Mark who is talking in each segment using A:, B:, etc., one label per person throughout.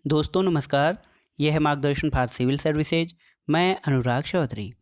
A: दोस्तों नमस्कार। यह है मार्गदर्शन फॉर सिविल सर्विसेज। मैं अनुराग चौधरी।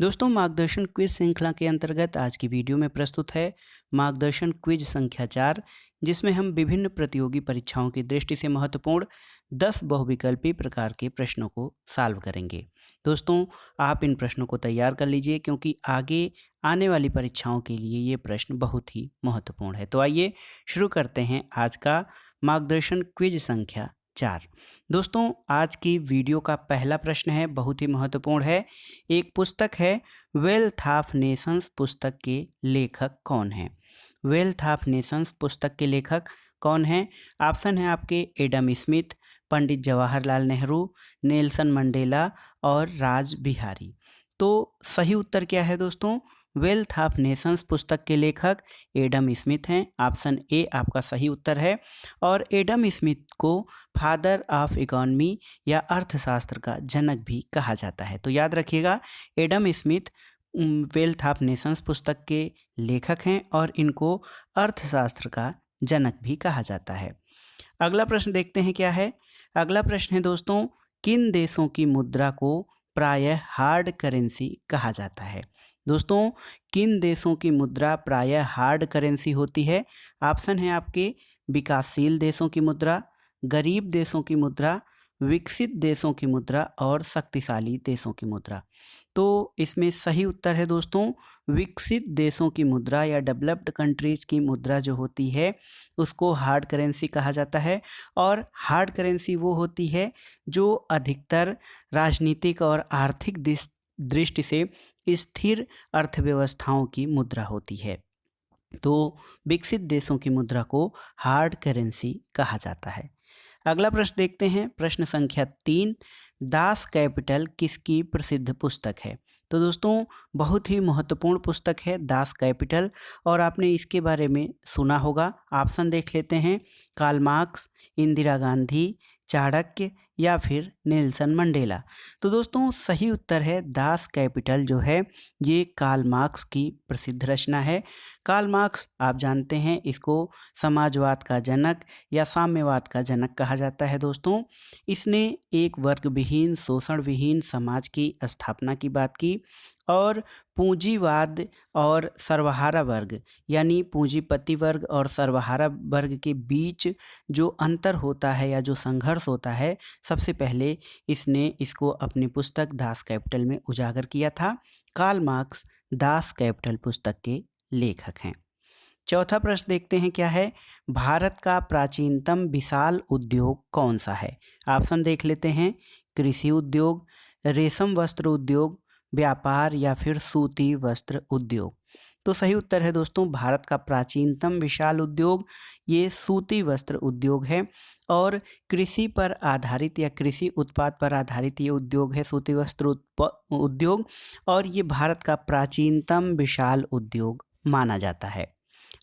A: दोस्तों मार्गदर्शन क्विज श्रृंखला के अंतर्गत आज की वीडियो में प्रस्तुत है मार्गदर्शन क्विज संख्या 4, जिसमें हम विभिन्न प्रतियोगी परीक्षाओं की दृष्टि से महत्वपूर्ण 10 बहुविकल्पी प्रकार के प्रश्नों को सॉल्व करेंगे। दोस्तों आप इन प्रश्नों को तैयार कर लीजिए, क्योंकि आगे आने वाली परीक्षाओं के लिए ये प्रश्न बहुत ही महत्वपूर्ण है। तो आइए शुरू करते हैं आज का मार्गदर्शन क्विज संख्या 4। दोस्तों आज की वीडियो का पहला प्रश्न है, बहुत ही महत्वपूर्ण है। एक पुस्तक है वेल्थ ऑफ नेशंस, पुस्तक के लेखक कौन हैं? वेल्थ ऑफ नेशंस पुस्तक के लेखक कौन हैं? ऑप्शन है आपके Adam Smith, Pandit Jawaharlal Nehru, Nelson Mandela और राज बिहारी। तो सही उत्तर क्या है दोस्तों? वेल्थ ऑफ नेशंस पुस्तक के लेखक एडम स्मिथ हैं। ऑप्शन ए आपका सही उत्तर है। और एडम स्मिथ को फादर ऑफ इकोनॉमी या अर्थशास्त्र का जनक भी कहा जाता है। तो याद रखिएगा, Adam Smith wealth of Nations पुस्तक के लेखक हैं और इनको अर्थशास्त्र का जनक भी कहा जाता है। अगला प्रश्न देखते हैं क्या है। अगला प्रश्न है दोस्तों, किन देशों की मुद्रा को प्रायः हार्ड करेंसी कहा जाता है? दोस्तों किन देशों की मुद्रा प्रायः हार्ड करेंसी होती है? ऑप्शन है आपके विकासशील देशों की मुद्रा, गरीब देशों की मुद्रा, विकसित देशों की मुद्रा और शक्तिशाली देशों की मुद्रा। तो इसमें सही उत्तर है दोस्तों विकसित देशों की मुद्रा या डेवलप्ड कंट्रीज की मुद्रा जो होती है उसको हार्ड करेंसी कहा जाता है। और हार्ड करेंसी वो होती है जो अधिकतर राजनीतिक और आर्थिक दृष्टि से स्थिर अर्थव्यवस्थाओं की मुद्रा होती है। तो विकसित देशों की मुद्रा को हार्ड करेंसी कहा जाता है। अगला प्रश्न देखते हैं, प्रश्न संख्या 3। दास कैपिटल किसकी प्रसिद्ध पुस्तक है? तो दोस्तों बहुत ही महत्वपूर्ण पुस्तक है दास कैपिटल, और आपने इसके बारे में सुना होगा। ऑप्शन देख लेते हैं, कार्ल मार्क्स, इंदिरा गांधी, चाणक्य या फिर नेल्सन मंडेला। तो दोस्तों सही उत्तर है दास कैपिटल जो है ये कार्ल मार्क्स की प्रसिद्ध रचना है। कार्ल मार्क्स आप जानते हैं इसको समाजवाद का जनक या साम्यवाद का जनक कहा जाता है। दोस्तों इसने एक वर्ग विहीन शोषण विहीन समाज की स्थापना की बात की, और पूंजीवाद और सर्वहारा वर्ग यानी पूंजीपति वर्ग और सर्वहारा वर्ग के बीच जो अंतर होता है या जो संघर्ष होता है, सबसे पहले इसने इसको अपनी पुस्तक दास कैपिटल में उजागर किया था। कार्ल मार्क्स दास कैपिटल पुस्तक के लेखक हैं। चौथा प्रश्न देखते हैं क्या है। भारत का प्राचीनतम विशाल उद्योग कौन सा है? ऑप्शन देख लेते हैं, कृषि उद्योग, रेशम वस्त्र उद्योग, व्यापार या फिर सूती वस्त्र उद्योग। तो सही उत्तर है दोस्तों भारत का प्राचीनतम विशाल उद्योग ये सूती वस्त्र उद्योग है। और कृषि पर आधारित या कृषि उत्पाद पर आधारित ये उद्योग है सूती वस्त्र उद्योग, और ये भारत का प्राचीनतम विशाल उद्योग माना जाता है।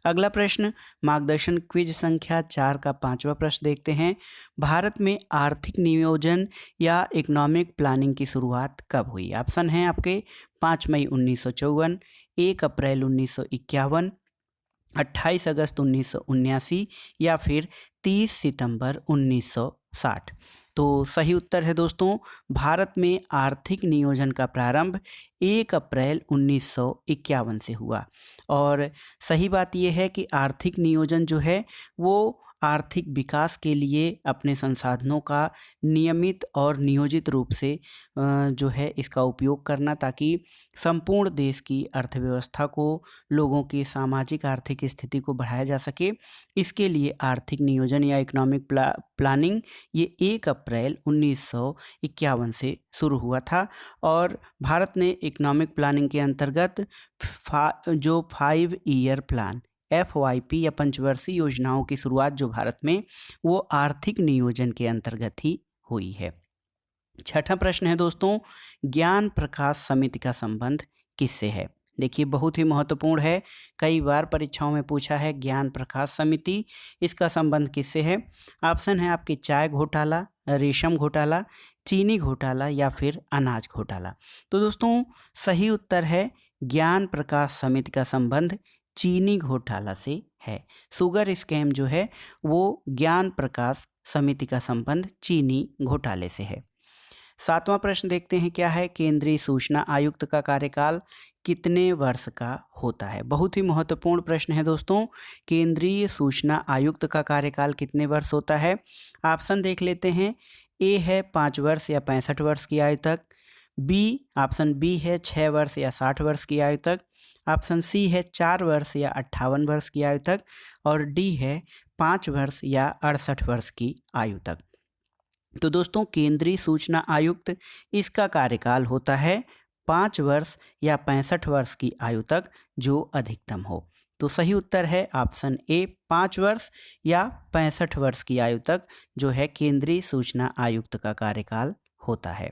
A: अगला प्रश्न मार्गदर्शन क्विज संख्या 4 का 5वां प्रश्न देखते हैं। भारत में आर्थिक नियोजन या इकोनॉमिक प्लानिंग की शुरुआत कब हुई? ऑप्शन है आपके 5 मई 1954, 1 अप्रैल 1951, 28 अगस्त 1979 या फिर 30 सितंबर 1960। तो सही उत्तर है दोस्तों भारत में आर्थिक नियोजन का प्रारंभ 1 अप्रैल 1951 से हुआ। और सही बात यह है कि आर्थिक नियोजन जो है वो आर्थिक विकास के लिए अपने संसाधनों का नियमित और नियोजित रूप से जो है इसका उपयोग करना, ताकि संपूर्ण देश की अर्थव्यवस्था को, लोगों की सामाजिक आर्थिक स्थिति को बढ़ाया जा सके। इसके लिए आर्थिक नियोजन या इकोनॉमिक प्लानिंग ये 1 अप्रैल 1951 से शुरू हुआ था। और भारत ने इकोनॉमिक प्लानिंग के अंतर्गत जो 5 ईयर प्लान FYP या पंचवर्षीय योजनाओं की शुरुआत जो भारत में वो आर्थिक नियोजन के अंतर्गत ही हुई है। छठा प्रश्न है दोस्तों, ज्ञान प्रकाश समिति का संबंध किससे है? देखिए बहुत ही महत्वपूर्ण है, कई बार परीक्षाओं में पूछा है ज्ञान प्रकाश समिति, इसका संबंध किससे है? ऑप्शन है आपके चाय घोटाला, रेशम घोटाला, चीनी घोटाला या फिर अनाज घोटाला। तो दोस्तों सही उत्तर है ज्ञान प्रकाश समिति का संबंध चीनी घोटाला से है। शुगर स्कैम जो है वो ज्ञान प्रकाश समिति का संबंध चीनी घोटाले से है। 7वां प्रश्न देखते हैं क्या है, केंद्रीय सूचना आयुक्त का कार्यकाल कितने वर्ष का होता है। बहुत ही महत्वपूर्ण प्रश्न है दोस्तों, केंद्रीय सूचना आयुक्त का कार्यकाल कितने वर्ष होता है। ऑप्शन देख लेते हैं, ए है 5 वर्ष या 65 वर्ष की आयु तक, ऑप्शन बी है 6 वर्ष या 60 वर्ष की आयु तक, ऑप्शन सी है 4 वर्ष या 58 वर्ष की आयु तक, और डी है 5 वर्ष या 68 वर्ष की आयु तक। तो दोस्तों केंद्रीय सूचना आयुक्त, इसका कार्यकाल होता है 5 वर्ष या 65 वर्ष की आयु तक जो अधिकतम हो। तो सही उत्तर है ऑप्शन ए, 5 वर्ष या 65 वर्ष की आयु तक जो है केंद्रीय सूचना आयुक्त का कार्यकाल होता है।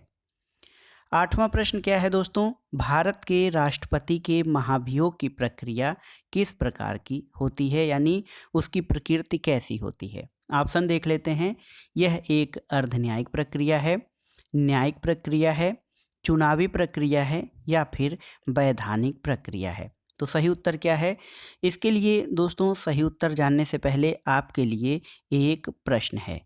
A: 8वां प्रश्न क्या है दोस्तों, भारत के राष्ट्रपति के महाभियोग की प्रक्रिया किस प्रकार की होती है, यानी उसकी प्रकृति कैसी होती है। ऑप्शन देख लेते हैं, यह एक अर्धन्यायिक प्रक्रिया है, न्यायिक प्रक्रिया है, चुनावी प्रक्रिया है या फिर वैधानिक प्रक्रिया है। तो सही उत्तर क्या है। इसके लिए दोस्तों सही उत्तर जानने से पहले आपके लिए एक प्रश्न है।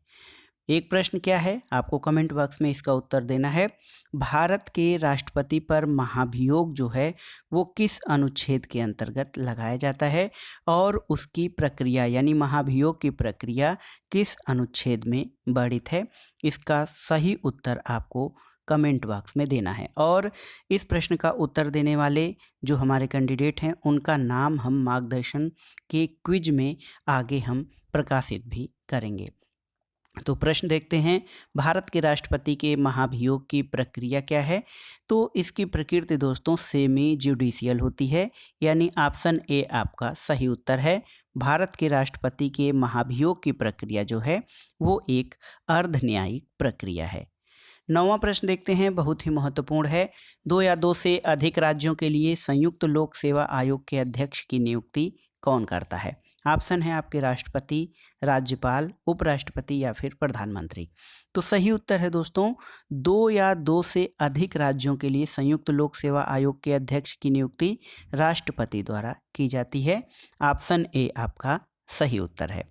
A: एक प्रश्न क्या है, आपको कमेंट बॉक्स में इसका उत्तर देना है। भारत के राष्ट्रपति पर महाभियोग जो है वो किस अनुच्छेद के अंतर्गत लगाया जाता है और उसकी प्रक्रिया यानी महाभियोग की प्रक्रिया किस अनुच्छेद में वर्णित है। इसका सही उत्तर आपको कमेंट बॉक्स में देना है और इस प्रश्न का उत्तर देने वाले जो हमारे कैंडिडेट हैं उनका नाम हम मार्गदर्शन के क्विज में आगे हम प्रकाशित भी करेंगे। तो प्रश्न देखते हैं, भारत के राष्ट्रपति के महाभियोग की प्रक्रिया क्या है। तो इसकी प्रकृति दोस्तों सेमी जुडिशियल होती है, यानी ऑप्शन ए आपका सही उत्तर है। भारत के राष्ट्रपति के महाभियोग की प्रक्रिया जो है वो एक अर्धन्यायिक प्रक्रिया है। 9वां प्रश्न देखते हैं, बहुत ही महत्वपूर्ण है। 2 या 2 से अधिक राज्यों के लिए संयुक्त लोक सेवा आयोग के अध्यक्ष की नियुक्ति कौन करता है। ऑप्शन है आपके राष्ट्रपति, राज्यपाल, उपराष्ट्रपति या फिर प्रधानमंत्री। तो सही उत्तर है दोस्तों 2 या 2 से अधिक राज्यों के लिए संयुक्त लोक सेवा आयोग के अध्यक्ष की नियुक्ति राष्ट्रपति द्वारा की जाती है। ऑप्शन ए आपका सही उत्तर है।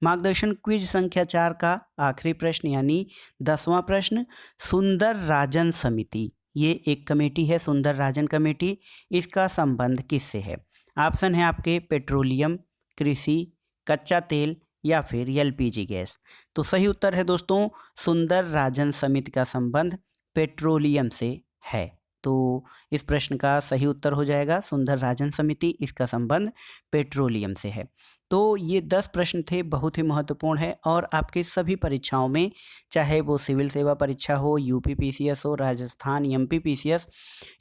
A: मार्गदर्शन क्विज संख्या 4 का आखिरी प्रश्न यानी 10वां प्रश्न, सुंदर राजन समिति, ये एक कमेटी है सुंदर राजन कमेटी, इसका संबंध किससे है। ऑप्शन है आपके पेट्रोलियम, कृषि, कच्चा तेल या फिर एलपीजी गैस। तो सही उत्तर है दोस्तों सुंदर राजन समिति का संबंध पेट्रोलियम से है। तो इस प्रश्न का सही उत्तर हो जाएगा सुंदर राजन समिति, इसका संबंध पेट्रोलियम से है। तो ये 10 प्रश्न थे, बहुत ही महत्वपूर्ण है और आपके सभी परीक्षाओं में, चाहे वो सिविल सेवा परीक्षा हो, यूपी पीसीएस हो, राजस्थान एमपी पीसीएस,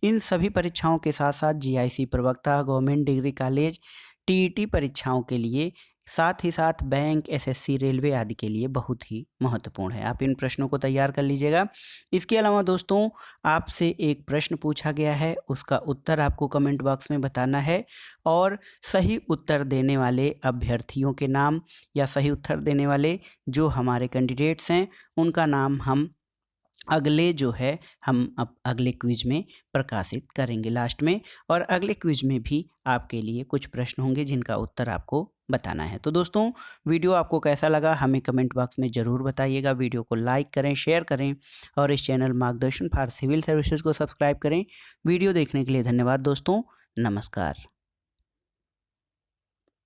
A: इन सभी परीक्षाओं के साथ साथ जीआईसी प्रवक्ता, गवर्नमेंट डिग्री कॉलेज, टीईटी परीक्षाओं के लिए, साथ ही साथ बैंक, एसएससी, रेलवे आदि के लिए बहुत ही महत्वपूर्ण है। आप इन प्रश्नों को तैयार कर लीजिएगा। इसके अलावा दोस्तों आपसे एक प्रश्न पूछा गया है, उसका उत्तर आपको कमेंट बॉक्स में बताना है और सही उत्तर देने वाले अभ्यर्थियों के नाम या सही उत्तर देने वाले जो हमारे कैंडिडेट्स हैं उनका नाम हम अगले जो है हम अब अगले क्विज में प्रकाशित करेंगे लास्ट में, और अगले क्विज में भी आपके लिए कुछ प्रश्न होंगे जिनका उत्तर आपको बताना है। तो दोस्तों वीडियो आपको कैसा लगा हमें कमेंट बॉक्स में ज़रूर बताइएगा। वीडियो को लाइक करें, शेयर करें और इस चैनल मार्गदर्शन फॉर सिविल सर्विसेज को सब्सक्राइब करें। वीडियो देखने के लिए धन्यवाद दोस्तों, नमस्कार।